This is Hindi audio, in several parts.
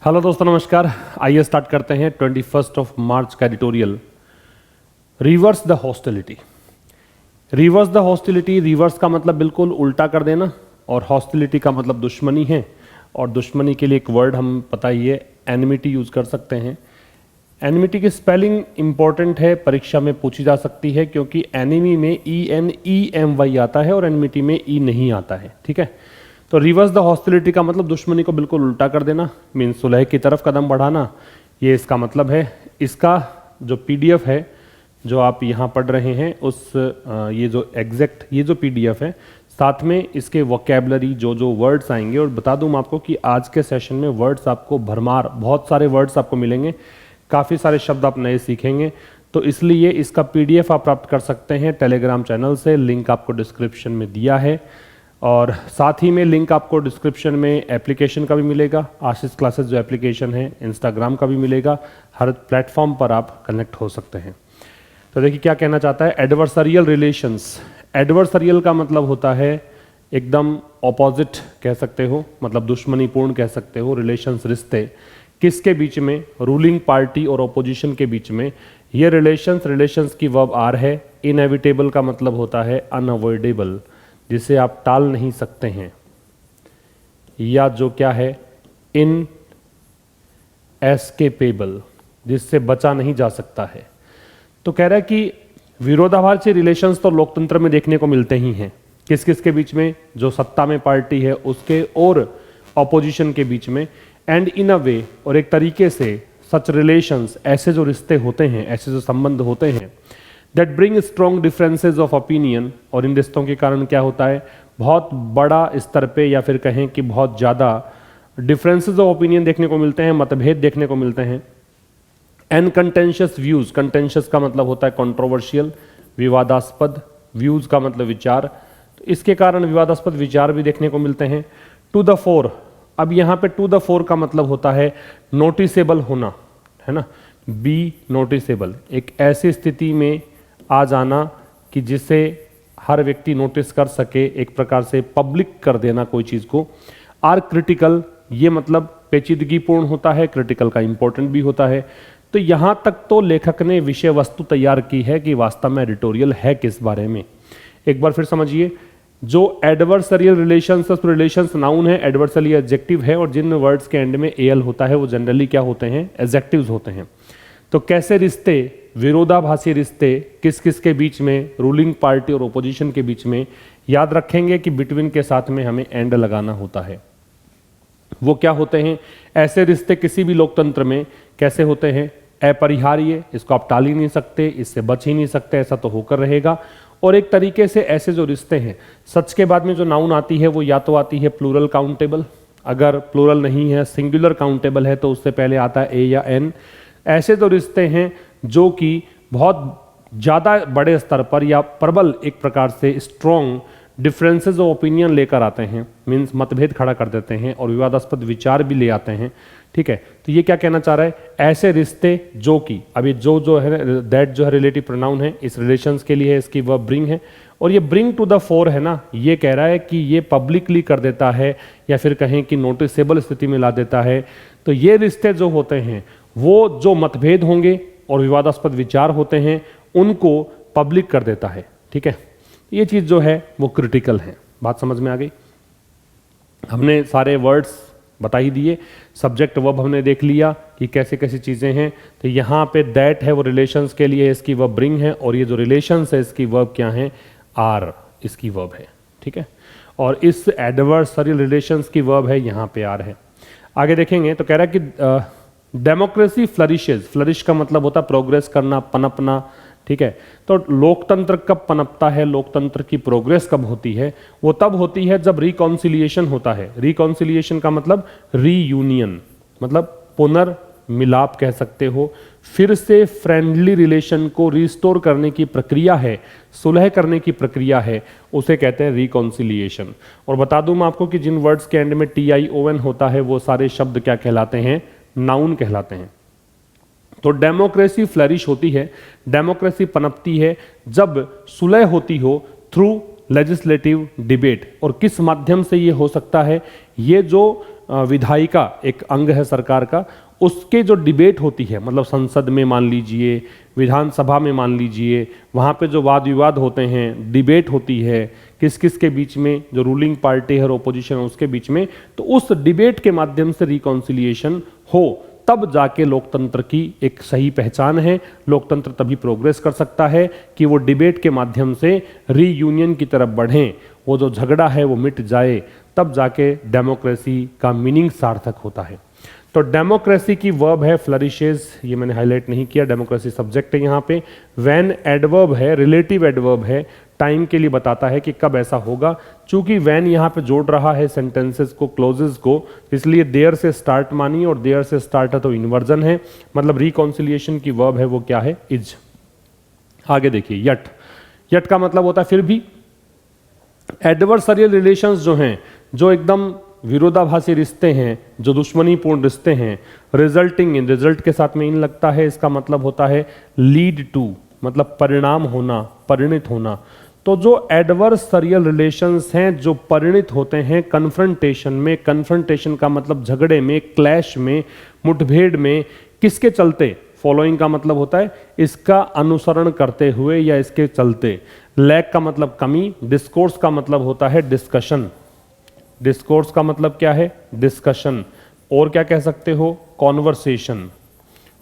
हेलो दोस्तों, नमस्कार। आइए स्टार्ट करते हैं 21 मार्च का editorial. Reverse the hostility. Reverse the hostility, reverse का मतलब बिल्कुल उल्टा कर देना, और हॉस्टिलिटी का मतलब दुश्मनी है। और दुश्मनी के लिए एक वर्ड हम पता ही है, एनिमिटी यूज कर सकते हैं। एनिमिटी की स्पेलिंग इंपॉर्टेंट है, परीक्षा में पूछी जा सकती है, क्योंकि एनिमी में ENEMY आता है और एनिमिटी में ई नहीं आता है। ठीक है, तो रिवर्स द हॉस्टिलिटी का मतलब दुश्मनी को बिल्कुल उल्टा कर देना, मीन्स सुलह की तरफ कदम बढ़ाना, ये इसका मतलब है। इसका जो PDF है जो आप यहाँ पढ़ रहे हैं, ये जो PDF है, साथ में इसके वोकैबुलरी जो वर्ड्स आएंगे। और बता दूं मैं आपको कि आज के सेशन में वर्ड्स आपको भरमार, बहुत सारे वर्ड्स आपको मिलेंगे, काफ़ी सारे शब्द आप नए सीखेंगे। तो इसलिए इसका PDF आप प्राप्त कर सकते हैं टेलीग्राम चैनल से, लिंक आपको डिस्क्रिप्शन में दिया है। और साथ ही में लिंक आपको डिस्क्रिप्शन में एप्लीकेशन का भी मिलेगा, आशीष क्लासेस जो एप्लीकेशन है, इंस्टाग्राम का भी मिलेगा। हर प्लेटफॉर्म पर आप कनेक्ट हो सकते हैं। तो देखिए क्या कहना चाहता है, एडवर्सरियल रिलेशंस। एडवर्सरियल का मतलब होता है एकदम ऑपोजिट कह सकते हो, मतलब दुश्मनीपूर्ण कह सकते हो। रिलेशंस रिश्ते किसके बीच में? रूलिंग पार्टी और ओपोजिशन के बीच में। ये रिलेशंस की वर्ब आर है। इनएविटेबल का मतलब होता है अनअवॉइडेबल, जिसे आप टाल नहीं सकते हैं, या जो क्या है, इन एस्केपेबल, जिससे बचा नहीं जा सकता है। तो कह रहा है कि विरोधाभासी रिलेशंस तो लोकतंत्र में देखने को मिलते ही हैं। किस किस के बीच में? जो सत्ता में पार्टी है उसके और ऑपोजिशन के बीच में। एंड इन अ वे, और एक तरीके से, सच रिलेशंस, ऐसे जो रिश्ते होते हैं, ऐसे जो संबंध होते हैं, that bring strong differences of opinion. और इन रिश्तों के कारण क्या होता है, बहुत बड़ा स्तर पे, या फिर कहें कि बहुत ज़्यादा डिफरेंसेज ऑफ ओपिनियन देखने को मिलते हैं, मतभेद देखने को मिलते हैं। And contentious views. कंटेंशियस का मतलब होता है कंट्रोवर्शियल, विवादास्पद। व्यूज का मतलब विचार, तो इसके कारण विवादास्पद विचार भी देखने को मिलते हैं। To the four. अब यहाँ पे टू द फोर का मतलब होता है नोटिसेबल होना, है ना। बी नोटिसेबल, एक ऐसी स्थिति में आ जाना कि जिसे हर व्यक्ति नोटिस कर सके, एक प्रकार से पब्लिक कर देना कोई चीज़ को। आर क्रिटिकल, ये मतलब पेचीदगीपूर्ण होता है, क्रिटिकल का इंपॉर्टेंट भी होता है। तो यहाँ तक तो लेखक ने विषय वस्तु तैयार की है कि वास्तव में एडिटोरियल है किस बारे में। एक बार फिर समझिए, जो एडवर्सरियल रिलेशंस नाउन है, एडवर्सरी एडजेक्टिव है, और जिन वर्ड्स के एंड में एल होता है वो जनरली क्या होते हैं, एडजेक्टिव्स होते हैं। तो कैसे रिश्ते, विरोधाभासी रिश्ते किस किस के बीच में? रूलिंग पार्टी और ओपोजिशन के बीच में। याद रखेंगे कि बिटवीन के साथ में हमें एंड लगाना होता है। वो क्या होते हैं? ऐसे रिश्ते किसी भी लोकतंत्र में कैसे होते हैं? अपरिहार्य, इसको आप टाल ही नहीं सकते, इससे बच ही नहीं सकते, ऐसा तो होकर रहेगा। और एक तरीके से ऐसे जो रिश्ते हैं, सच के बाद में जो नाउन आती है वो या तो आती है प्लूरल काउंटेबल, अगर प्लूरल नहीं है, सिंगुलर काउंटेबल है, तो उससे पहले आता है ए या एन। ऐसे जो रिश्ते हैं जो कि बहुत ज़्यादा बड़े स्तर पर या प्रबल, एक प्रकार से स्ट्रॉन्ग डिफरेंसेस ऑफ ओपिनियन लेकर आते हैं, मीन्स मतभेद खड़ा कर देते हैं और विवादास्पद विचार भी ले आते हैं। ठीक है, तो ये क्या कहना चाह रहा है, ऐसे रिश्ते जो कि, अभी जो है दैट जो है रिलेटिव प्रोनाउन है, इस रिलेशंस के लिए है, इसकी वह ब्रिंग है। और ये ब्रिंग टू द फोर है ना, ये कह रहा है कि ये पब्लिकली कर देता है, या फिर कहें कि नोटिसेबल स्थिति में ला देता है। तो ये रिश्ते जो होते हैं, वो जो मतभेद होंगे और विवादास्पद विचार होते हैं, उनको पब्लिक कर देता है। ठीक है, ये चीज़ जो है वो क्रिटिकल है। बात समझ में आ गई? हमने सारे वर्ड्स बता ही दिए, सब्जेक्ट वर्ब हमने देख लिया कि कैसे कैसी चीज़ें हैं। तो यहाँ पे दैट है वो रिलेशंस के लिए, इसकी वर्ब ब्रिंग है, और ये जो रिलेशंस है इसकी वर्ब क्या है, आर, इसकी वर्ब है। ठीक है, और इस एडवर्सरियल रिलेशंस की वर्ब है यहाँ पे आर है। आगे देखेंगे तो कह रहा है कि डेमोक्रेसी फ्लरिशेज। फ्लरिश का मतलब होता है प्रोग्रेस करना, पनपना। ठीक है, तो लोकतंत्र कब पनपता है, लोकतंत्र की प्रोग्रेस कब होती है? वो तब होती है जब रिकॉन्सिलिएशन होता है। रिकॉन्सिलिएशन का मतलब रीयूनियन, मतलब पुनर्मिलाप कह सकते हो। फिर से फ्रेंडली रिलेशन को रिस्टोर करने की प्रक्रिया है, सुलह करने की प्रक्रिया है, उसे कहते हैं रिकॉन्सिलिएशन। और बता दूं मैं आपको कि जिन वर्ड्स के एंड में TION होता है वो सारे शब्द क्या कहलाते हैं, नाउन कहलाते हैं। तो डेमोक्रेसी फ्लरिश होती है, डेमोक्रेसी पनपती है जब सुलह होती हो थ्रू लेजिस्लेटिव डिबेट। और किस माध्यम से ये हो सकता है? ये जो विधायिका एक अंग है सरकार का, उसके जो डिबेट होती है, मतलब संसद में मान लीजिए, विधानसभा में मान लीजिए, वहाँ पे जो वाद विवाद होते हैं, डिबेट होती है किस किस के बीच में, जो रूलिंग पार्टी है और ओपोजिशन है उसके बीच में, तो उस डिबेट के माध्यम से रिकॉन्सिलिएशन हो, तब जाके लोकतंत्र की एक सही पहचान है। लोकतंत्र तभी प्रोग्रेस कर सकता है कि वो डिबेट के माध्यम से रीयूनियन की तरफ बढ़ें, वो जो झगड़ा है वो मिट जाए, तब जाके डेमोक्रेसी का मीनिंग सार्थक होता है। तो डेमोक्रेसी की वर्ब है फ्लरिशेज, ये मैंने हाईलाइट नहीं किया, डेमोक्रेसी सब्जेक्ट है यहाँ पे। व्हेन एडवर्ब है, रिलेटिव एडवर्ब है, टाइम के लिए बताता है कि कब ऐसा होगा। चूंकि व्हेन यहाँ पे जोड़ रहा है सेंटेंसेस को, क्लोजेस को, इसलिए देयर से स्टार्ट मानी, और देयर से स्टार्ट है तो इन्वर्जन है, मतलब रिकॉन्सिलिएशन की वर्ब है वो क्या है, इज। आगे देखिए यट, यट का मतलब होता है फिर भी। एडवर्सरियल रिलेशंस जो हैं, जो एकदम विरोधाभासी रिश्ते हैं, जो दुश्मनीपूर्ण रिश्ते हैं, रिजल्टिंग इन, रिजल्ट के साथ में इन लगता है, इसका मतलब होता है लीड टू, मतलब परिणाम होना, परिणित होना। तो जो एडवर्सरियल रिलेशंस हैं जो परिणित होते हैं कन्फ्रंटेशन में, कन्फ्रंटेशन का मतलब झगड़े में, क्लैश में, मुठभेड़ में, किसके चलते, फॉलोइंग का मतलब होता है इसका अनुसरण करते हुए या इसके चलते। लैक का मतलब कमी, डिस्कोर्स का मतलब होता है डिस्कशन, डिस्कोर्स का मतलब क्या है, डिस्कशन, और क्या कह सकते हो, कॉन्वर्सेशन,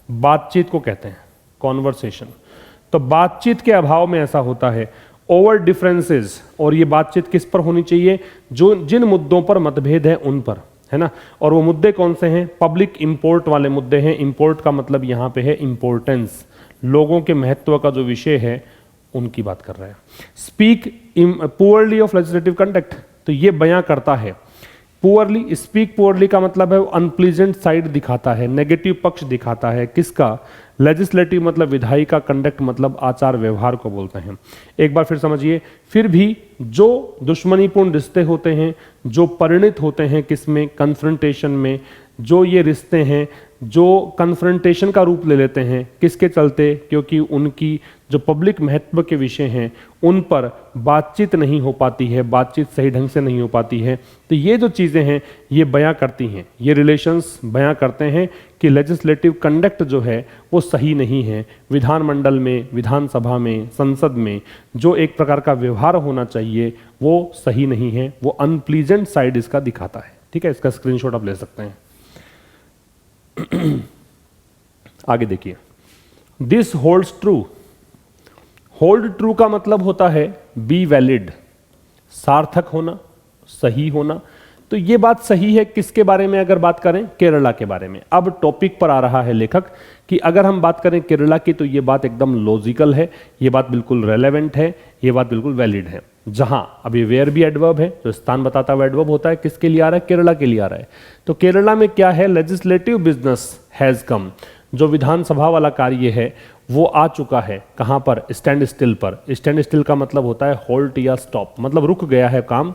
बातचीत को कहते हैं कॉन्वर्सेशन। तो बातचीत के अभाव में ऐसा होता है। ओवर डिफरेंसेस, और ये बातचीत किस पर होनी चाहिए, जो जिन मुद्दों पर मतभेद है उन पर, है ना। और वो मुद्दे कौन से हैं, पब्लिक इंपोर्ट वाले मुद्दे हैं। इंपोर्ट का मतलब यहाँ पे है इंपोर्टेंस, लोगों के महत्व का जो विषय है उनकी बात कर रहा है। Speak poorly of legislative conduct, तो ये बयां करता है। पुअरली, स्पीक पुअरली का मतलब है अनप्लीजेंट साइड दिखाता है, नेगेटिव पक्ष दिखाता है, किसका, लेजिस्लेटिव मतलब विधायी का, कंडक्ट मतलब आचार व्यवहार को बोलते हैं। एक बार फिर समझिए, फिर भी जो दुश्मनीपूर्ण रिश्ते होते हैं, जो परिणित होते हैं किसमें, कन्फ्रंटेशन में, जो ये रिश्ते हैं जो कन्फ्रंटेशन का रूप ले लेते हैं, किसके चलते, क्योंकि उनकी जो पब्लिक महत्व के विषय हैं उन पर बातचीत नहीं हो पाती है, बातचीत सही ढंग से नहीं हो पाती है। तो ये जो चीज़ें हैं ये बयां करती हैं, ये रिलेशंस बयां करते हैं कि लेजिस्लेटिव कंडक्ट जो है वो सही नहीं है। विधानमंडल में, विधानसभा में, संसद में जो एक प्रकार का व्यवहार होना चाहिए वो सही नहीं है, वो अनप्लीजेंट साइड इसका दिखाता है। ठीक है, इसका स्क्रीनशॉट आप ले सकते हैं। आगे देखिए, this holds true. Hold true का मतलब होता है बी वैलिड, सार्थक होना, सही होना। तो ये बात सही है किसके बारे में, अगर बात करें केरला के बारे में। अब टॉपिक पर आ रहा है लेखक कि अगर हम बात करें केरला की तो ये बात एकदम लॉजिकल है, ये बात बिल्कुल रेलेवेंट है, ये बात बिल्कुल वैलिड है। जहां अभी वेयर भी एडवर्ब है, जो स्थान बताता हुआ एडवर्ब होता है, किसके लिए आ रहा है, केरला के लिए आ रहा है। तो केरला में क्या है, लेजिस्लेटिव बिजनेस हैज कम, जो विधानसभा वाला कार्य है वो आ चुका है। कहां पर, स्टैंड स्टिल पर। स्टैंड स्टिल का मतलब होता है होल्ट या स्टॉप, मतलब रुक गया है काम।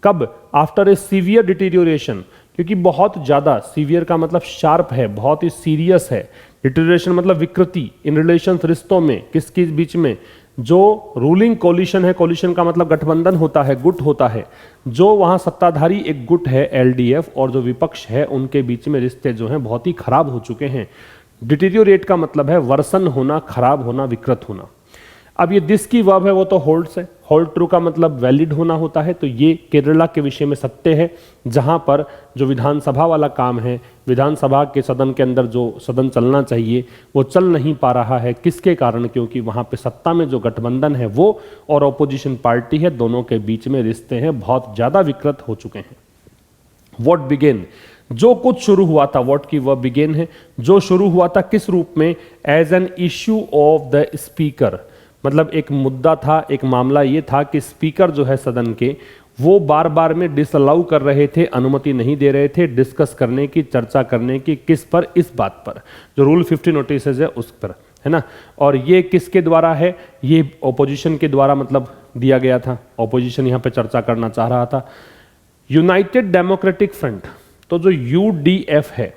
कब, आफ्टर ए सीवियर डिटीरियोरेशन, क्योंकि बहुत ज्यादा, सीवियर का मतलब शार्प है, बहुत ही सीरियस है। डिटीरियोरेशन मतलब विकृति, इन रिलेशन, रिश्तों में, किसके बीच में, जो रूलिंग कोलिशन है, कोलिशन का मतलब गठबंधन होता है, गुट होता है, जो वहां सत्ताधारी एक गुट है एलडीएफ, और जो विपक्ष है उनके बीच में रिश्ते जो हैं बहुत ही खराब हो चुके हैं। डिटीरियोरेट का मतलब है वर्सन होना, खराब होना, विकृत होना। अब ये दिस की वर्ब है वो तो होल्ड्स है, होल्ड ट्रू का मतलब वैलिड होना होता है। तो ये केरला के विषय में सत्य है, जहां पर जो विधानसभा वाला काम है, विधानसभा के सदन के अंदर जो सदन चलना चाहिए वो चल नहीं पा रहा है। किसके कारण, क्योंकि वहां पे सत्ता में जो गठबंधन है वो और ऑपोजिशन पार्टी है, दोनों के बीच में रिश्ते हैं बहुत ज्यादा विकृत हो चुके हैं। व्हाट बिगेन, जो कुछ शुरू हुआ था, व्हाट की वर्ब बिगेन है, जो शुरू हुआ था किस रूप में, as an issue of the speaker, मतलब एक मुद्दा था, एक मामला ये था कि स्पीकर जो है सदन के वो बार बार में डिसअलाउ कर रहे थे, अनुमति नहीं दे रहे थे डिस्कस करने की, चर्चा करने की, किस पर, इस बात पर, जो रूल 50 नोटिस है उस पर, है ना। और ये किसके द्वारा है, ये ओपोजिशन के द्वारा मतलब दिया गया था, ओपोजिशन यहाँ पे चर्चा करना चाह रहा था। यूनाइटेड डेमोक्रेटिक फ्रंट, तो जो यूडीएफ है,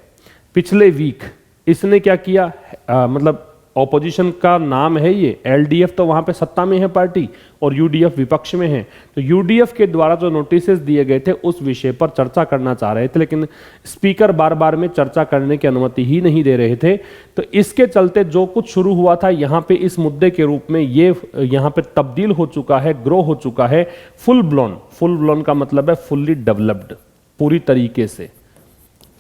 पिछले वीक इसने क्या किया, मतलब ऑपोजिशन का नाम है ये, एलडीएफ तो वहां पे सत्ता में है पार्टी और यूडीएफ विपक्ष में है, तो यूडीएफ के द्वारा जो नोटिसेस दिए गए थे उस विषय पर चर्चा करना चाह रहे थे, लेकिन स्पीकर बार बार में चर्चा करने की अनुमति ही नहीं दे रहे थे। तो इसके चलते जो कुछ शुरू हुआ था यहां पे इस मुद्दे के रूप में ये यहां पे तब्दील हो चुका है, ग्रो हो चुका है फुल ब्लोन का मतलब है फुल्ली डेवलप्ड, पूरी तरीके से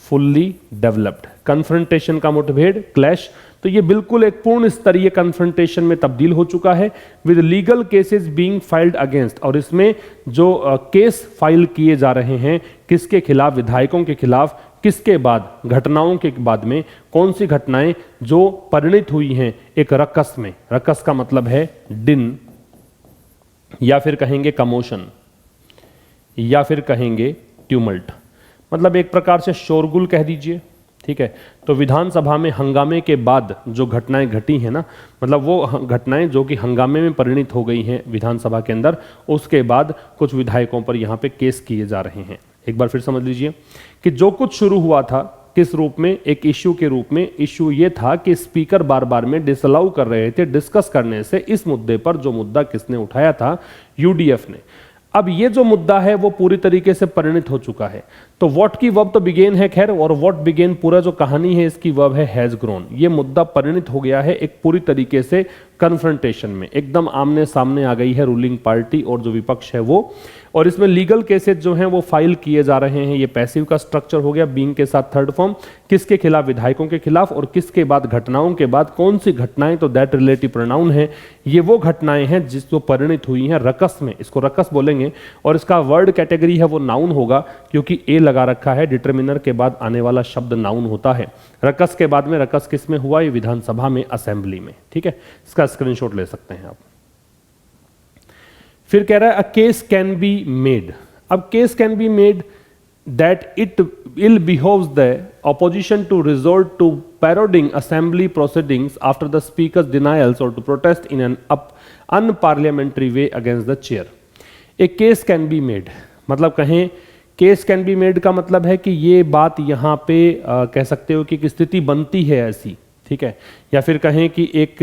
फुल्ली डेवलप्ड। कन्फ्रंटेशन का मुठभेड़, क्लैश, तो ये बिल्कुल एक पूर्ण स्तरीय कन्फ्रंटेशन में तब्दील हो चुका है with legal cases being filed against. और इसमें जो केस फाइल किए जा रहे हैं किसके खिलाफ? विधायकों के खिलाफ। किसके बाद? घटनाओं के बाद में। कौन सी घटनाएं? जो परिणित हुई हैं एक रकस में। रकस का मतलब है दिन, या फिर कहेंगे कमोशन, या फिर कहेंगे ट्यूमल्ट, मतलब एक प्रकार से शोरगुल कह दीजिए, ठीक है। तो विधानसभा में हंगामे के बाद जो घटनाएं घटी हैं ना, मतलब वो घटनाएं जो कि हंगामे में परिणित हो गई हैं विधानसभा के अंदर, उसके बाद कुछ विधायकों पर यहाँ पे केस किए जा रहे हैं। एक बार फिर समझ लीजिए कि जो कुछ शुरू हुआ था किस रूप में? एक इश्यू के रूप में। इश्यू ये था कि स्पीकर बार बार में डिसअलाउ कर रहे थे डिस्कस करने से इस मुद्दे पर, जो मुद्दा किसने उठाया था? यूडीएफ ने। अब ये जो मुद्दा है वो पूरी तरीके से परिणित हो चुका है। तो व्हाट की वर्ब तो बिगेन है खैर, और व्हाट बिगेन पूरा जो कहानी है इसकी वर्ब है हैज ग्रोन। ये मुद्दा परिणित हो गया है एक पूरी तरीके से कन्फ्रंटेशन में, एकदम आमने सामने आ गई है रूलिंग पार्टी और जो विपक्ष है वो। और इसमें लीगल केसेस जो हैं वो फाइल किए जा रहे हैं। ये पैसिव का स्ट्रक्चर हो गया, बीइंग के साथ थर्ड फॉर्म। किसके खिलाफ? विधायकों के खिलाफ। और किसके बाद? घटनाओं के बाद। कौन सी घटनाएं? तो दैट रिलेटिव प्रोनाउन है। ये वो घटनाएं हैं जिसको परिणित हुई हैं रकस में, इसको रकस बोलेंगे। और इसका वर्ड कैटेगरी है वो नाउन होगा, क्योंकि ए लगा रखा है, डिटर्मिनर के बाद आने वाला शब्द नाउन होता है। रकस के बाद में, रकस किस में हुआ? ये विधानसभा में, असेंबली में, ठीक है। इसका स्क्रीनशॉट ले सकते हैं आप। फिर कह रहा है a case can be made. अब case can be made that it ill behoves the opposition to resort to parodying assembly proceedings after the speaker's denials or to protest in an unparliamentary way against the chair. A case can be made, मतलब कहें केस कैन बी मेड का मतलब है कि ये बात यहाँ पे कह सकते हो कि एक स्थिति बनती है ऐसी, ठीक है। या फिर कहें कि एक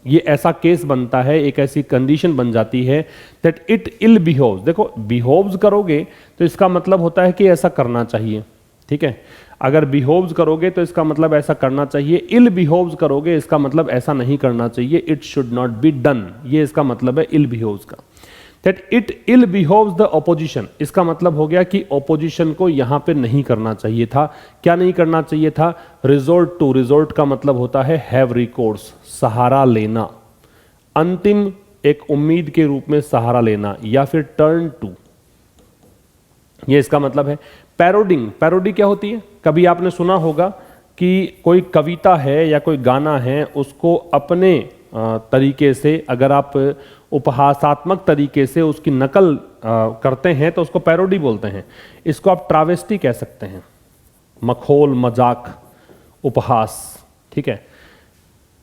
ये ऐसा केस बनता है, एक ऐसी कंडीशन बन जाती है दैट इट इल बिहोव्स। देखो बिहोव्स करोगे तो इसका मतलब होता है कि ऐसा करना चाहिए, ठीक है। अगर बिहोव्स करोगे तो इसका मतलब ऐसा करना चाहिए। इल बिहोव्स करोगे इसका मतलब ऐसा नहीं करना चाहिए, it should not be done, ये इसका मतलब है इल बिहोव्स का। That it ill behoves the opposition, इसका मतलब हो गया कि ऑपोजिशन को यहां पे नहीं करना चाहिए था। क्या नहीं करना चाहिए था? रिजोर्ट टू, रिजोर्ट का मतलब होता है हैव रिकोर्स, सहारा लेना, अंतिम एक उम्मीद के रूप में सहारा लेना, या फिर टर्न टू, ये इसका मतलब है। पैरोडिंग, पैरोडी क्या होती है? कभी आपने सुना होगा कि कोई कविता है या कोई गाना है, उसको अपने तरीके से अगर आप उपहासात्मक तरीके से उसकी नकल करते हैं तो उसको पैरोडी बोलते हैं। इसको आप ट्रावेस्टी कह सकते हैं, मखौल, मजाक, उपहास, ठीक है।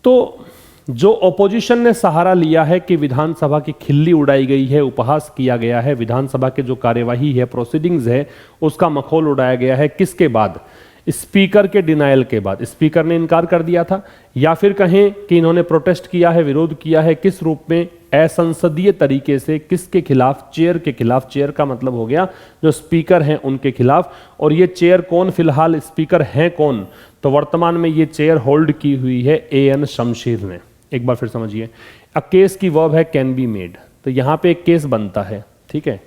तो जो ऑपोजिशन ने सहारा लिया है कि विधानसभा की खिल्ली उड़ाई गई है, उपहास किया गया है, विधानसभा के जो कार्यवाही है, प्रोसीडिंग्स है, उसका मखौल उड़ाया गया है, किसके बाद? स्पीकर के डिनायल के बाद। स्पीकर ने इनकार कर दिया था, या फिर कहें कि इन्होंने प्रोटेस्ट किया है, विरोध किया है, किस रूप में? असंसदीय तरीके से। किसके खिलाफ? चेयर के खिलाफ। चेयर का मतलब हो गया जो स्पीकर हैं उनके खिलाफ। और ये चेयर कौन? फिलहाल स्पीकर हैं कौन? तो वर्तमान में ये चेयर होल्ड की हुई है एएन शमशीर ने। एक बार फिर समझिए, अ केस की वर्ब है कैन बी मेड, तो यहां पे एक केस बनता है, ठीक है।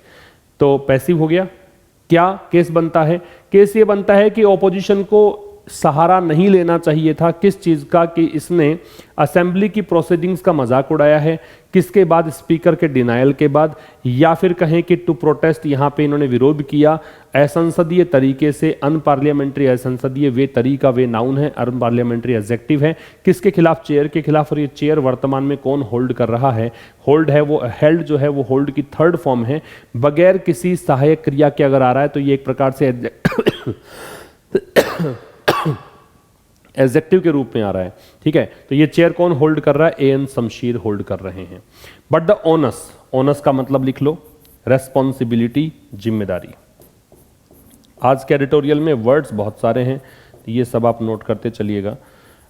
तो पैसिव हो गया। क्या केस बनता है? केस ये बनता है कि ऑपोजिशन को सहारा नहीं लेना चाहिए था। किस चीज का? कि इसने असेंबली की प्रोसीडिंग्स का मजाक उड़ाया है। किसके बाद? स्पीकर के डिनायल के बाद। या फिर कहें कि टू प्रोटेस्ट, यहां पे इन्होंने विरोध किया असंसदीय तरीके से। अनपार्लियामेंट्री, असंसदीय वे तरीका, वे नाउन है, अनपार्लियामेंट्री एडजेक्टिव है। किसके खिलाफ? चेयर के खिलाफ। और ये चेयर वर्तमान में कौन होल्ड कर रहा है? होल्ड है वो, हेल्ड जो है वो होल्ड की थर्ड फॉर्म है, बगैर किसी सहायक क्रिया के अगर आ रहा है तो ये एक प्रकार से एडजेक्टिव के रूप में आ रहा है, ठीक है। तो ये चेयर कौन होल्ड कर रहा है? एएन शमशीर होल्ड कर रहे हैं। बट द ओनस, ओनस का मतलब लिख लो, रेस्पॉन्सिबिलिटी, जिम्मेदारी। आज के एडिटोरियल में वर्ड्स बहुत सारे हैं, ये सब आप नोट करते चलिएगा।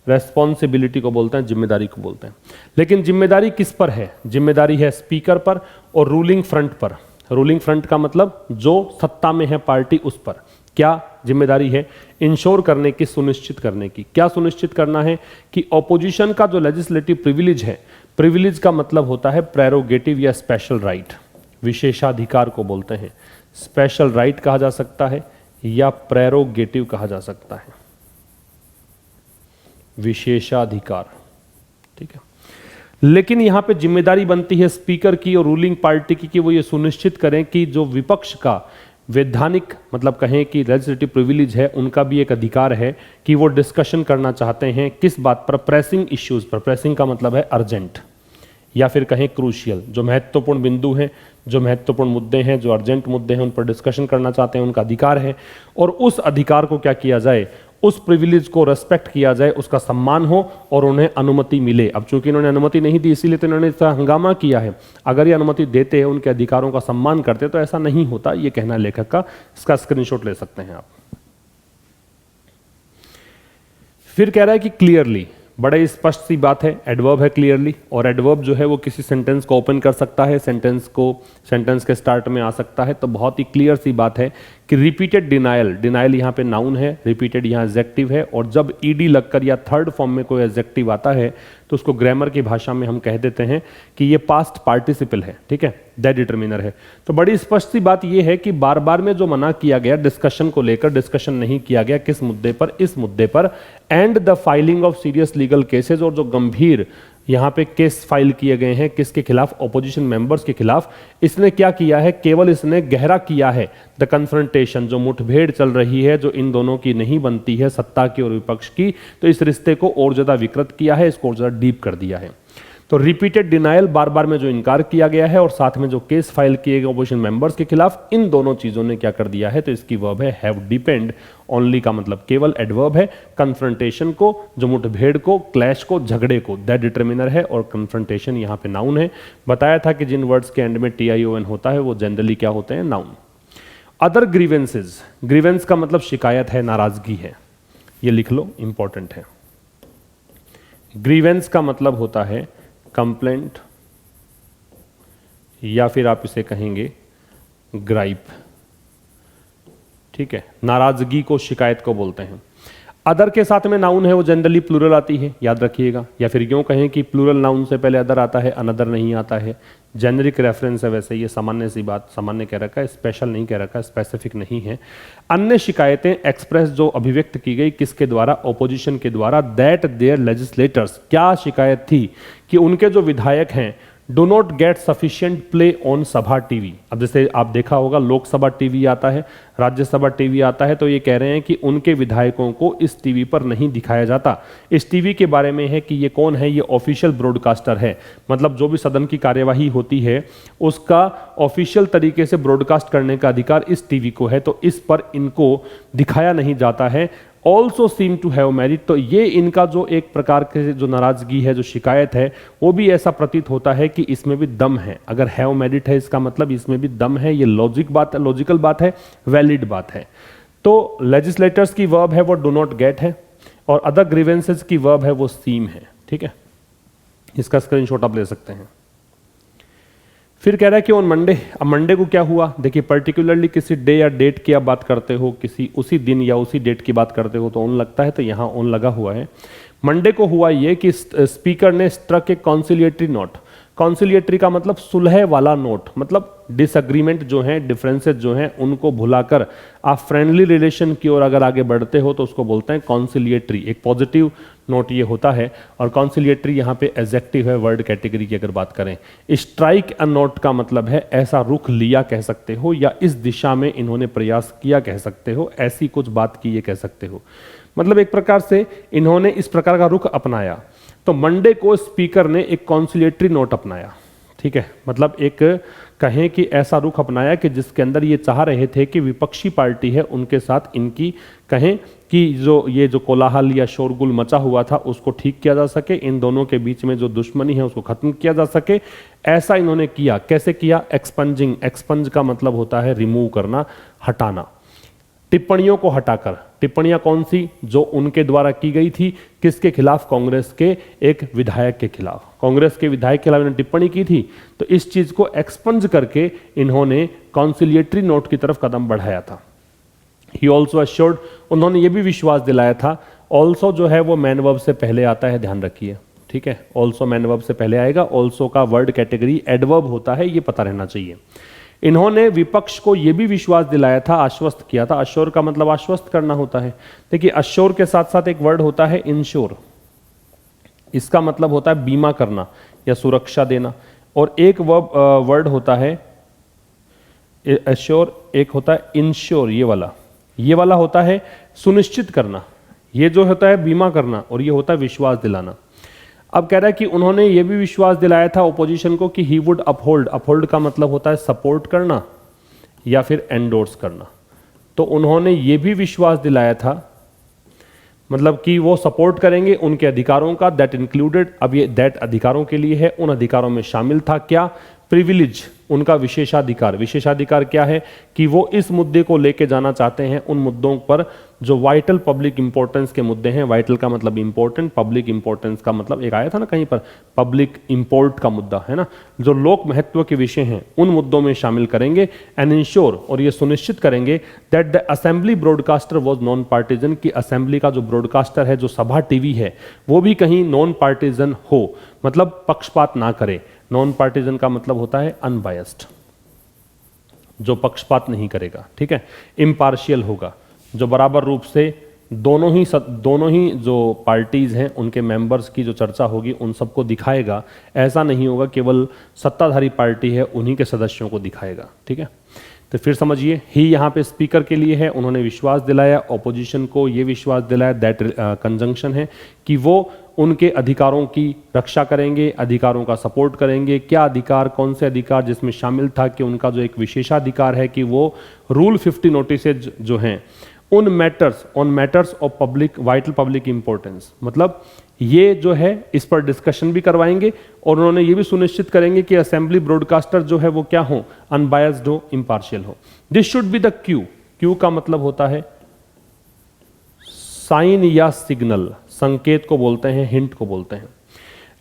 रेस्पॉन्सिबिलिटी को बोलते हैं, जिम्मेदारी को बोलते हैं। लेकिन जिम्मेदारी किस पर है? जिम्मेदारी है स्पीकर पर और रूलिंग फ्रंट पर। रूलिंग फ्रंट का मतलब जो सत्ता में है पार्टी, उस पर क्या जिम्मेदारी है? इंश्योर करने की, सुनिश्चित करने की। क्या सुनिश्चित करना है? कि ऑपोजिशन का जो लेजिस्लेटिव प्रिविलेज है, प्रिविलेज का मतलब होता है प्रेरोगेटिव या स्पेशल राइट, विशेषाधिकार को बोलते हैं। स्पेशल राइट कहा जा सकता है या प्रेरोगेटिव कहा जा सकता है, विशेषाधिकार, ठीक है। लेकिन यहां पे जिम्मेदारी बनती है स्पीकर की और रूलिंग पार्टी की कि वो ये सुनिश्चित करें कि जो विपक्ष का वैधानिक, मतलब कहें कि लेजिस्लेटिव प्रिविलेज है, उनका भी एक अधिकार है कि वो डिस्कशन करना चाहते हैं किस बात पर? प्रेसिंग इश्यूज पर। प्रेसिंग का मतलब है अर्जेंट या फिर कहें क्रूशियल, जो महत्वपूर्ण बिंदु हैं, जो महत्वपूर्ण मुद्दे हैं, जो अर्जेंट मुद्दे हैं, उन पर डिस्कशन करना चाहते हैं, उनका अधिकार है। और उस अधिकार को क्या किया जाए? उस प्रिविलेज को रेस्पेक्ट किया जाए, उसका सम्मान हो और उन्हें अनुमति मिले। अब चूंकि इन्होंने अनुमति नहीं दी, इसीलिए तो इन्होंने इतना हंगामा किया है। अगर ये अनुमति देते हैं, उनके अधिकारों का सम्मान करते, तो ऐसा नहीं होता। ये कहना है लेखक का, इसका स्क्रीनशॉट ले सकते हैं आप। फिर कह रहा है कि क्लियरली, बड़े स्पष्ट सी बात है, एडवर्ब है क्लियरली, और एडवर्ब जो है वो किसी सेंटेंस को ओपन कर सकता है, सेंटेंस के स्टार्ट में आ सकता है। तो बहुत ही क्लियर सी बात है कि रिपीटेड डिनायल, डिनायल यहाँ पे नाउन है, रिपीटेड यहाँ एडजेक्टिव है, और जब ईडी लगकर या थर्ड फॉर्म में कोई एडजेक्टिव आता है तो उसको ग्रामर की भाषा में हम कह देते हैं कि ये पास्ट पार्टिसिपल है, ठीक है, दैट डिटरमिनर है। तो बड़ी स्पष्ट सी बात ये है कि बार बार में जो मना किया गया डिस्कशन को लेकर, डिस्कशन नहीं किया गया किस मुद्दे पर? इस मुद्दे पर। And the filing of serious legal cases, और जो गंभीर यहां पे केस फाइल किए गए हैं, किसके खिलाफ? ऑपोजिशन मेंबर्स के खिलाफ। इसने क्या किया है? केवल इसने गहरा किया है द कन्फ्रंटेशन, जो मुठभेड़ चल रही है, जो इन दोनों की नहीं बनती है, सत्ता की और विपक्ष की, तो इस रिश्ते को और ज्यादा विकृत किया है, इसको और ज्यादा डीप कर दिया है। तो रिपीटेड डिनायल, बार बार में जो इनकार किया गया है, और साथ में जो केस फाइल किए गए ऑपोजिशन मेंबर्स के खिलाफ, इन दोनों चीजों ने क्या कर दिया है? तो इसकी वर्ब है हैव डिपेंड। ओनली का मतलब केवल, एडवर्ब है कन्फ्रंटेशन को, जो मुठभेड़ को, क्लैश को, झगड़े को, दैट डिटरमिनर है, और कन्फ्रंटेशन यहां पे नाउन है। बताया था कि जिन वर्ड्स के एंड में TION होता है वो जनरली क्या होते हैं? नाउन। अदर ग्रीवेंसेज, ग्रीवेंस का मतलब शिकायत है, नाराजगी है, ये लिख लो, इंपॉर्टेंट है। ग्रीवेंस का मतलब होता है कंप्लेंट, या फिर आप इसे कहेंगे ग्राइप, ठीक है। नाराजगी को, शिकायत को बोलते हैं। अदर के साथ में नाउन है, वो जनरली प्लूरल आती है, याद रखिएगा। या फिर यूं कहें कि प्लूरल नाउन से पहले अदर आता है, अनदर नहीं आता है। जेनरिक रेफरेंस है, वैसे ये सामान्य सी बात, सामान्य कह रखा है, स्पेशल नहीं कह रखा है, स्पेसिफिक नहीं है। अन्य शिकायतें एक्सप्रेस, जो अभिव्यक्त की गई किसके द्वारा? ऑपोजिशन के द्वारा। दैट देयर लेजिस्लेटर्स, क्या शिकायत थी? कि उनके जो विधायक हैं do not gate sufficient play on सभा टीवी। अब जैसे आप देखा होगा लोकसभा टीवी आता है, राज्यसभा टीवी आता है, तो ये कह रहे हैं कि उनके विधायकों को इस टीवी पर नहीं दिखाया जाता। इस टीवी के बारे में है कि ये कौन है? ये ऑफिशियल ब्रॉडकास्टर है, मतलब जो भी सदन की कार्यवाही होती है उसका ऑफिशियल तरीके से ब्रॉडकास्ट करने का अधिकार इस टीवी को है, तो इस पर इनको दिखाया नहीं जाता है। Also seem to have married, तो ये इनका जो एक प्रकार के जो नाराजगी है, जो शिकायत है, वो भी ऐसा प्रतीत होता है कि इसमें भी दम है। अगर हैव मैरिड है इसका मतलब इसमें भी दम है, ये लॉजिकल बात है, वैलिड बात है। तो लेजिस्लेटर्स की वर्ब है वो डू नॉट गेट है, और अदर ग्रीवेंसेस की वर्ब है वो सीम है, ठीक है। इसका स्क्रीनशॉट आप ले सकते हैं। फिर कह रहा है कि ऑन मंडे, अब मंडे को क्या हुआ? देखिए पर्टिकुलरली किसी डे या डेट की आप बात करते हो, किसी उसी दिन या उसी डेट की बात करते हो तो ऑन लगता है, तो यहां ऑन लगा हुआ है। मंडे को हुआ ये कि स्पीकर ने स्ट्रक ए कॉन्सिलिएटरी नोट। कॉन्सिलिएटरी का मतलब सुलह वाला नोट, मतलब डिसएग्रीमेंट जो है, डिफरेंसेस जो हैं, उनको भुलाकर आप फ्रेंडली रिलेशन की ओर अगर आगे बढ़ते हो तो उसको बोलते हैं कॉन्सिलिएटरी। एक पॉजिटिव नोट ये होता है, और कॉन्सिलिएटरी यहाँ पे एडजेक्टिव है वर्ड कैटेगरी की अगर बात करें। स्ट्राइक अ नोट का मतलब है ऐसा रुख लिया कह सकते हो, या इस दिशा में इन्होंने प्रयास किया कह सकते हो, ऐसी कुछ बात की ये कह सकते हो। मतलब एक प्रकार से इन्होंने इस प्रकार का रुख अपनाया। तो मंडे को स्पीकर ने एक कॉन्सिलिएटरी नोट अपनाया, ठीक है, मतलब एक कहें कि ऐसा रुख अपनाया कि जिसके अंदर ये चाह रहे थे कि विपक्षी पार्टी है उनके साथ इनकी कहें कि जो कोलाहल या शोरगुल मचा हुआ था उसको ठीक किया जा सके, इन दोनों के बीच में जो दुश्मनी है उसको खत्म किया जा सके। ऐसा इन्होंने किया। कैसे किया? एक्सपंजिंग, एक्सपंज का मतलब होता है रिमूव करना, हटाना। टिप्पणियों को हटाकर, टिप्पणियां कौन सी, जो उनके द्वारा की गई थी, किसके खिलाफ, कांग्रेस के एक विधायक के खिलाफ, कांग्रेस के विधायक के खिलाफ इन्होंने टिप्पणी की थी, तो इस चीज को एक्सपंज करके इन्होंने कॉन्सिलिएटरी नोट की तरफ कदम बढ़ाया था। ही ऑल्सो अश्योर्ड, उन्होंने ये भी विश्वास दिलाया था, ऑल्सो जो है वो मैन वर्ब से पहले आता है, ध्यान रखिए, ठीक है, ऑल्सो मैन वर्ब से पहले आएगा, ऑल्सो का वर्ड कैटेगरी एडवर्ब होता है, ये पता रहना चाहिए। इन्होंने विपक्ष को यह भी विश्वास दिलाया था, आश्वस्त किया था, अश्योर का मतलब आश्वस्त करना होता है, देखिए अश्योर के साथ साथ एक वर्ड होता है इंश्योर, इसका मतलब होता है बीमा करना या सुरक्षा देना, और एक वर्ड होता है अश्योर, एक होता है इंश्योर, ये वाला होता है सुनिश्चित करना, ये जो होता है बीमा करना, और ये होता है विश्वास दिलाना। अब कह रहा है कि उन्होंने ये भी विश्वास दिलाया था ओपोजिशन को कि ही वुड अपहोल्ड, अपहोल्ड का मतलब होता है सपोर्ट करना या फिर एंडोर्स करना, तो उन्होंने ये भी विश्वास दिलाया था, मतलब कि वो सपोर्ट करेंगे उनके अधिकारों का, दैट इंक्लूडेड, अब ये दैट अधिकारों के लिए है, उन अधिकारों में शामिल था क्या, प्रिविलेज, उनका विशेषाधिकार, विशेषाधिकार क्या है कि वो इस मुद्दे को लेके जाना चाहते हैं उन मुद्दों पर जो वाइटल पब्लिक इंपॉर्टेंस के मुद्दे हैं, वाइटल का मतलब इंपॉर्टेंट, पब्लिक इंपॉर्टेंस का मतलब एक आया था ना कहीं पर, पब्लिक इंपोर्ट का मुद्दा है ना, जो लोक महत्व के विषय हैं उन मुद्दों में शामिल करेंगे, एंड इंश्योर, और ये सुनिश्चित करेंगे that the assembly broadcaster was non partisan, की असेंबली का जो ब्रॉडकास्टर है, जो सभा टीवी है, वो भी कहीं नॉन पार्टीजन हो, मतलब पक्षपात ना करे। नॉन पार्टीजन का मतलब होता है अनबायस्ड, जो पक्षपात नहीं करेगा, ठीक है, इम्पार्शियल होगा, जो बराबर रूप से दोनों ही जो पार्टीज हैं उनके मेंबर्स की जो चर्चा होगी उन सबको दिखाएगा, ऐसा नहीं होगा केवल सत्ताधारी पार्टी है उन्हीं के सदस्यों को दिखाएगा, ठीक है। तो फिर समझिए, ही यहाँ पे स्पीकर के लिए है, उन्होंने विश्वास दिलाया, ऑपोजिशन को ये विश्वास दिलाया, दैट कंजंक्शन है कि वो उनके अधिकारों की रक्षा करेंगे, अधिकारों का सपोर्ट करेंगे। क्या अधिकार, कौन से अधिकार, जिसमें शामिल था कि उनका जो एक विशेषाधिकार है कि वो रूल 50 नोटिसेज जो हैं उन matters of public vital public importance, मतलब ये जो है इस पर डिस्कशन भी करवाएंगे, और उन्होंने ये भी सुनिश्चित करेंगे कि असेंबली ब्रॉडकास्टर जो है वो क्या हो, अनबायस्ड हो, इम्पार्शियल हो। This should be the Q का मतलब होता है साइन या सिग्नल, संकेत को बोलते हैं, हिंट को बोलते हैं।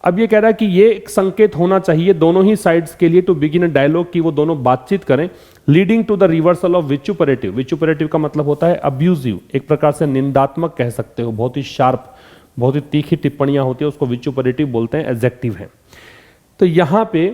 अब ये कह रहा है कि ये एक संकेत होना चाहिए दोनों ही साइड्स के लिए टू बिगिन अ डायलॉग, कि वो दोनों बातचीत करें, leading to the reversal of vituperative. Vituperative का मतलब होता है अब्यूजिव, एक प्रकार से निंदात्मक कह सकते हो, बहुत ही शार्प, बहुत ही तीखी टिप्पणियां होती है, उसको विचुपरेटिव बोलते हैं, एडजेक्टिव है। तो यहां पे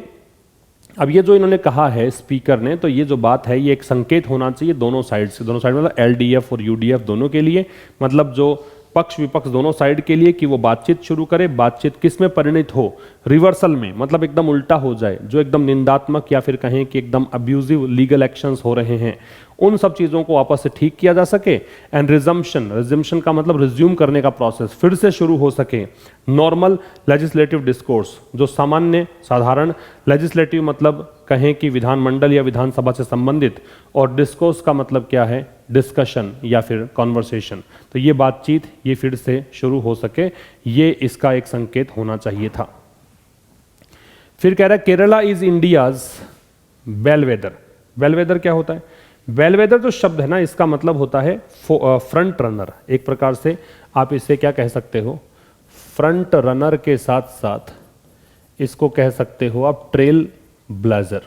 अब ये जो इन्होंने कहा है स्पीकर ने, तो ये जो बात है ये एक संकेत होना चाहिए दोनों साइड से, दोनों साइड मतलब एलडीएफ और यूडीएफ दोनों के लिए, मतलब जो पक्ष विपक्ष दोनों साइड के लिए, कि वो बातचीत शुरू करे। बातचीत किस में परिणित हो, रिवर्सल में, मतलब एकदम उल्टा हो जाए, जो एकदम निंदात्मक या फिर कहें कि एकदम अब्यूजिव लीगल एक्शंस हो रहे हैं उन सब चीजों को वापस से ठीक किया जा सके। एंड रिजम्पशन का मतलब रिज्यूम करने का प्रोसेस फिर से शुरू हो सके। नॉर्मल लेजिस्लेटिव डिस्कोर्स, जो सामान्य साधारण, लेजिस्लेटिव मतलब कहें कि विधानमंडल या विधानसभा से संबंधित, और डिस्कोर्स का मतलब क्या है, डिस्कशन या फिर कॉन्वर्सेशन। तो ये बातचीत ये फिर से शुरू हो सके, ये इसका एक संकेत होना चाहिए था। फिर कह रहा है Kerala is India's Bellwether. Bellwether क्या होता है? बेलवेदर जो शब्द है ना, इसका मतलब होता है फ्रंट रनर। एक प्रकार से आप इसे क्या कह सकते हो, फ्रंट रनर के साथ साथ इसको कह सकते हो आप ट्रेल ब्लेजर,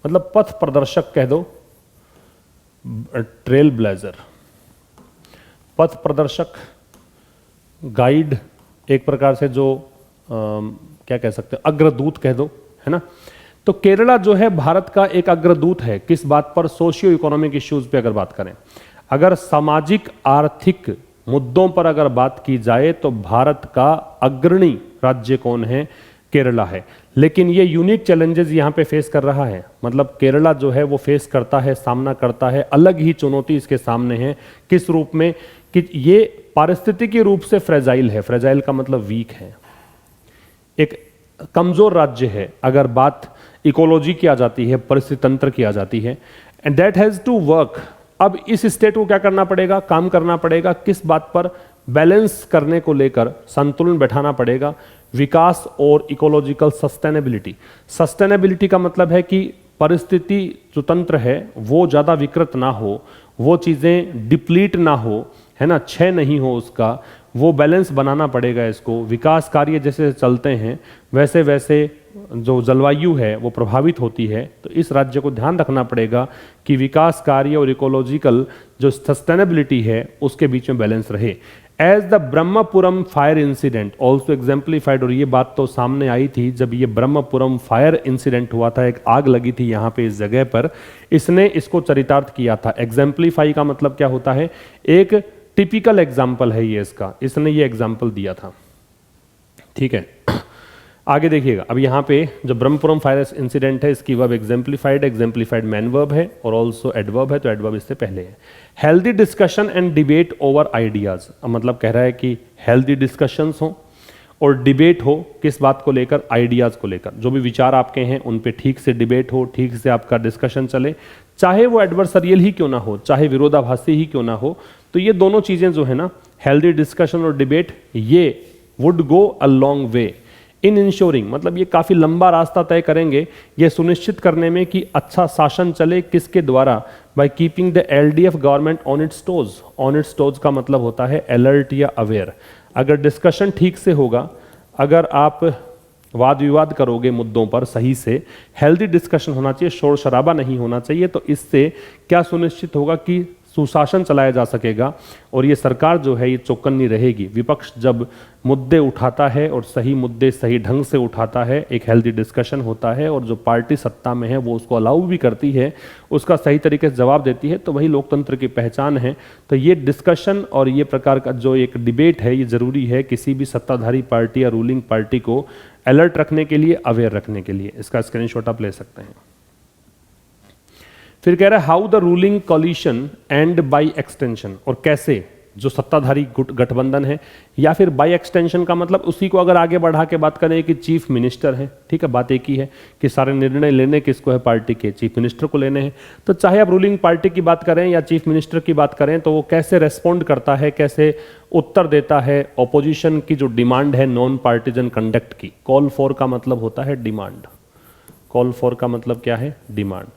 मतलब पथ प्रदर्शक कह दो, ट्रेल ब्लेजर, पथ प्रदर्शक, गाइड, एक प्रकार से जो क्या कह सकते हो, अग्रदूत कह दो, है ना। तो केरला जो है भारत का एक अग्रदूत है। किस बात पर? सोशियो इकोनॉमिक इश्यूज पे अगर बात करें, अगर सामाजिक आर्थिक मुद्दों पर अगर बात की जाए तो भारत का अग्रणी राज्य कौन है? केरला है। लेकिन ये यूनिक चैलेंजेस यहां पे फेस कर रहा है, मतलब केरला जो है वो फेस करता है, सामना करता है, अलग ही चुनौती इसके सामने है। किस रूप में? कि ये पारिस्थितिकी रूप से फ्रेजाइल है। फ्रेजाइल का मतलब वीक है, एक कमजोर राज्य है अगर बात इकोलॉजी की आ जाती है, परिस्थिति तंत्र की आ जाती है। And that has to work. अब इस स्टेट को क्या करना पड़ेगा? काम करना पड़ेगा। किस बात पर? बैलेंस करने को लेकर संतुलन बैठाना पड़ेगा, विकास और इकोलॉजिकल सस्टेनेबिलिटी। सस्टेनेबिलिटी का मतलब है कि परिस्थिति जो तंत्र है वो ज्यादा विकृत ना हो वो चीज़ें डिप्लीट ना हो, है ना, क्षय नहीं हो उसका, वो बैलेंस बनाना पड़ेगा इसको। विकास कार्य जैसे चलते हैं वैसे वैसे जो जलवायु है वो प्रभावित होती है, तो इस राज्य को ध्यान रखना पड़ेगा कि विकास कार्य और इकोलॉजिकल जो सस्टेनेबिलिटी है उसके बीच में बैलेंस रहे। As the Brahmapuram fire incident also exemplified, और ये बात तो सामने आई थी जब ये ब्रह्मपुरम फायर इंसिडेंट हुआ था, एक आग लगी थी यहाँ पे इस जगह पर, इसने इसको चरितार्थ किया था। एग्जाम्पलीफाई का मतलब क्या होता है, एक टिपिकल एग्जाम्पल है ये इसका, इसने ये एग्जाम्पल दिया था, ठीक है। आगे देखिएगा, अब यहाँ पे जो ब्रह्मपुरम फायर इंसिडेंट है इसकी वर्ब एग्जाम्पलीफाइड मैन वर्ब है और ऑल्सो एडवर्ब है, तो एडवर्ब इससे पहले है। Healthy discussion and debate over ideas, मतलब कह रहा है कि हेल्दी डिस्कशंस हो और डिबेट हो, किस बात को लेकर, आइडियाज को लेकर, जो भी विचार आपके हैं उन पे ठीक से डिबेट हो, ठीक से आपका डिस्कशन चले, चाहे वो एडवर्सरियल ही क्यों ना हो, चाहे विरोधाभासी ही क्यों ना हो। तो ये दोनों चीजें जो है ना, हेल्दी डिस्कशन और डिबेट, ये would go a long way in ensuring, मतलब ये काफी लंबा रास्ता तय करेंगे ये सुनिश्चित करने में कि अच्छा शासन चले, किसके द्वारा, by keeping the LDF government on it's toes. On it's toes का मतलब होता है अलर्ट या अवेयर। अगर डिस्कशन ठीक से होगा, अगर आप वाद विवाद करोगे मुद्दों पर सही से, हेल्दी डिस्कशन होना चाहिए, शोर शराबा नहीं होना चाहिए, तो इससे क्या सुनिश्चित होगा कि सुशासन चलाया जा सकेगा और ये सरकार जो है ये चौकन्नी रहेगी। विपक्ष जब मुद्दे उठाता है और सही मुद्दे सही ढंग से उठाता है, एक हेल्दी डिस्कशन होता है और जो पार्टी सत्ता में है वो उसको अलाउ भी करती है, उसका सही तरीके से जवाब देती है, तो वही लोकतंत्र की पहचान है। तो ये डिस्कशन और ये प्रकार का जो एक डिबेट है ये जरूरी है किसी भी सत्ताधारी पार्टी या रूलिंग पार्टी को अलर्ट रखने के लिए, अवेयर रखने के लिए। इसका स्क्रीनशॉट आप ले सकते हैं। फिर कह रहा है how the ruling coalition and by extension, और कैसे जो सत्ताधारी गठबंधन है या फिर बाय एक्सटेंशन का मतलब उसी को अगर आगे बढ़ा के बात करें कि चीफ मिनिस्टर है, ठीक है, बात एक ही है कि सारे निर्णय लेने किसको है, पार्टी के चीफ मिनिस्टर को लेने हैं। तो चाहे आप रूलिंग पार्टी की बात करें या चीफ मिनिस्टर की बात करें, तो वो कैसे रेस्पॉन्ड करता है, कैसे उत्तर देता है ऑपोजिशन की जो डिमांड है नॉन पार्टीजन कंडक्ट की। कॉल फॉर का मतलब होता है डिमांड, कॉल फॉर का मतलब क्या है, डिमांड।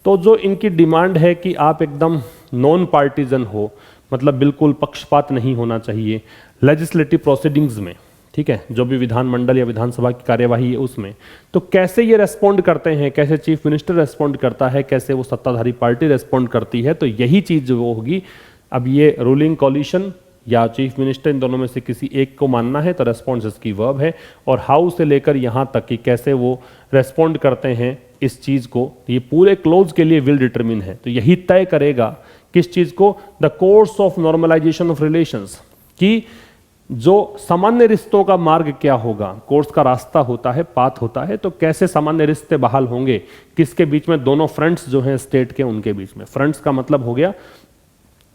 तो जो इनकी डिमांड है कि आप एकदम नॉन पार्टीजन हो, मतलब बिल्कुल पक्षपात नहीं होना चाहिए लेजिस्लेटिव प्रोसीडिंग्स में, ठीक है, जो भी विधानमंडल या विधानसभा की कार्यवाही है उसमें, तो कैसे ये रेस्पॉन्ड करते हैं, कैसे चीफ मिनिस्टर रेस्पॉन्ड करता है, कैसे वो सत्ताधारी पार्टी रेस्पॉन्ड करती है, तो यही चीज जो वो होगी। अब ये रूलिंग कॉलिशन या चीफ मिनिस्टर, इन दोनों में से किसी एक को मानना है तो रेस्पॉन्स इसकी वर्ब है, और हाउ से लेकर यहाँ तक कि कैसे वो रेस्पॉन्ड करते हैं इस चीज को, ये पूरे क्लोज के लिए विल डिटरमिन है। तो यही तय करेगा किस चीज को, the course of normalisation of relations, कि जो सामान्य रिश्तों का मार्ग क्या होगा, कोर्स का रास्ता होता है, पाथ होता है, तो कैसे सामान्य रिश्ते बहाल होंगे, किसके बीच में, दोनों फ्रंट्स जो हैं स्टेट के उनके बीच में। फ्रंट्स का मतलब हो गया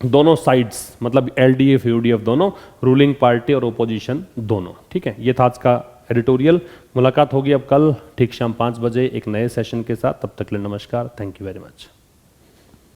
दोनों साइड्स, मतलब एलडीएफ यूडीएफ दोनों, रूलिंग पार्टी और ओपोजिशन दोनों, ठीक है। ये था आज का एडिटोरियल। मुलाकात होगी अब कल ठीक शाम 5 बजे एक नए सेशन के साथ। तब तक के लिए नमस्कार, थैंक यू वेरी मच।